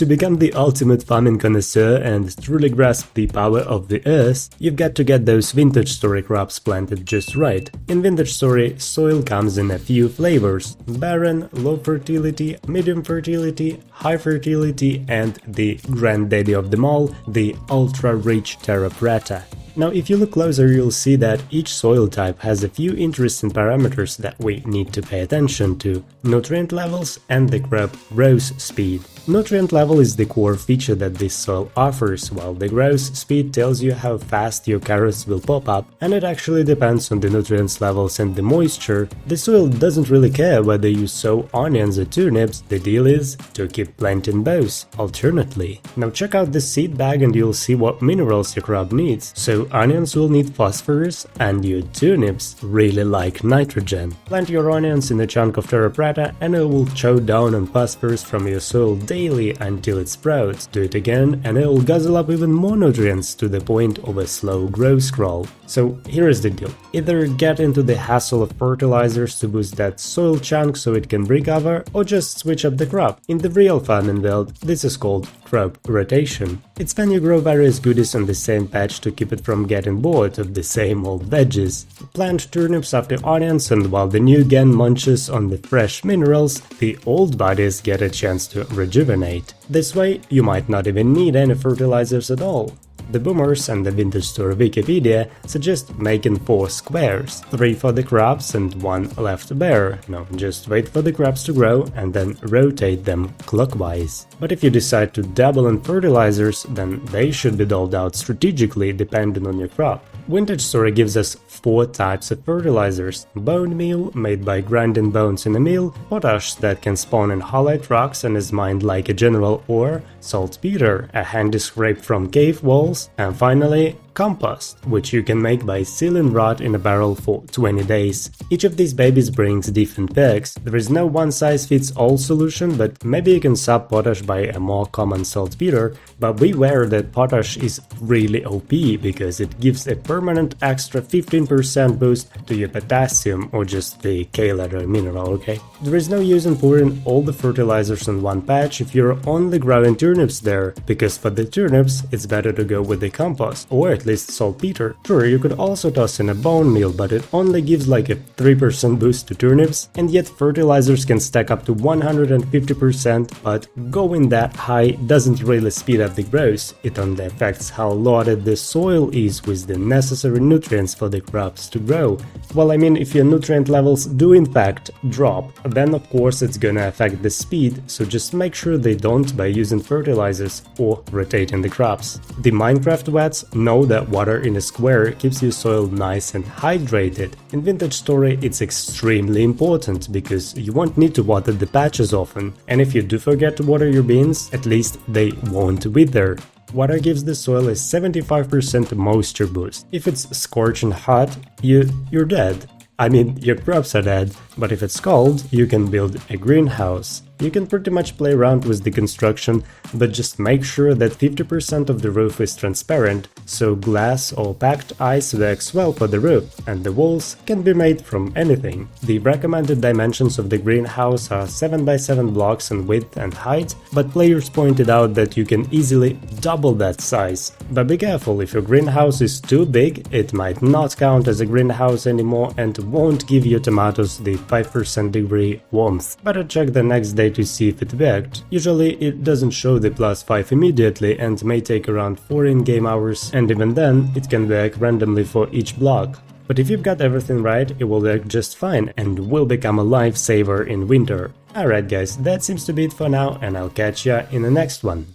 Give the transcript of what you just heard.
To become the ultimate farming connoisseur and truly grasp the power of the earth, you've got to get those vintage story crops planted just right. In vintage story, soil comes in a few flavors: barren, low fertility, medium fertility, high fertility, and the granddaddy of them all, the ultra-rich terra preta. Now, if you look closer, you'll see that each soil type has a few interesting parameters that we need to pay attention to: nutrient levels and the crop growth speed. Nutrient level is the core feature that this soil offers, while the growth speed tells you how fast your carrots will pop up, and it actually depends on the nutrients levels and the moisture. The soil doesn't really care whether you sow onions or turnips, the deal is to keep planting both, alternately. Now check out this seed bag and you'll see what minerals your crop needs. So onions will need phosphorus, and your turnips really like nitrogen. Plant your onions in a chunk of terra preta and it will chow down on phosphorus from your soil daily until it sprouts. Do it again and it will guzzle up even more nutrients to the point of a slow growth crawl. So here is the deal: either get into the hassle of fertilizers to boost that soil chunk so it can recover, or just switch up the crop. In the real farming world, this is called crop rotation. It's when you grow various goodies on the same patch to keep it from getting bored of the same old veggies. Plant turnips after onions, and while the new gen munches on the fresh minerals, the old bodies get a chance to rejuvenate. This way, you might not even need any fertilizers at all. The boomers and the vintage store Wikipedia suggest making 4 squares, 3 for the crops and 1 left bare. No, just wait for the crops to grow and then rotate them clockwise. But if you decide to dabble in fertilizers, then they should be doled out strategically depending on your crop. Vintage Story gives us 4 types of fertilizers: bone meal, made by grinding bones in a mill; potash, that can spawn in hollowed rocks and is mined like a general ore; saltpeter, a handy scrape from cave walls; and finally, compost, which you can make by sealing rot in a barrel for 20 days. Each of these babies brings different perks. There is no one-size-fits-all solution, but maybe you can sub potash by a more common saltpeter, but beware that potash is really OP because it gives a permanent extra 15% boost to your potassium, or just the K-letter mineral, okay? There is no use in pouring all the fertilizers on one patch if you're only growing turnips there, because for the turnips it's better to go with the compost, or at least saltpeter. Sure, you could also toss in a bone meal, but it only gives like a 3% boost to turnips, and yet fertilizers can stack up to 150%, but going that high doesn't really speed up the growth. It only affects how loaded the soil is with the necessary nutrients for the crops to grow. Well, I mean, if your nutrient levels do in fact drop, then of course it's gonna affect the speed, so just make sure they don't by using fertilizers or rotating the crops. The Minecraft vets know that water in a square keeps your soil nice and hydrated. In Vintage Story it's extremely important because you won't need to water the patches often, and if you do forget to water your beans, at least they won't wither. Water gives the soil a 75% moisture boost. If it's scorching hot, you're dead. I mean, your crops are dead, but if it's cold, you can build a greenhouse. You can pretty much play around with the construction, but just make sure that 50% of the roof is transparent, so glass or packed ice works well for the roof, and the walls can be made from anything. The recommended dimensions of the greenhouse are 7 by 7 blocks in width and height, but players pointed out that you can easily double that size. But be careful, if your greenhouse is too big, it might not count as a greenhouse anymore and won't give your tomatoes the 5% degree warmth. Better check the next day to see if it worked. Usually it doesn't show the +5 immediately and may take around 4 in-game hours, and even then it can work randomly for each block. But if you've got everything right, it will work just fine and will become a lifesaver in winter. Alright guys, that seems to be it for now, and I'll catch ya in the next one.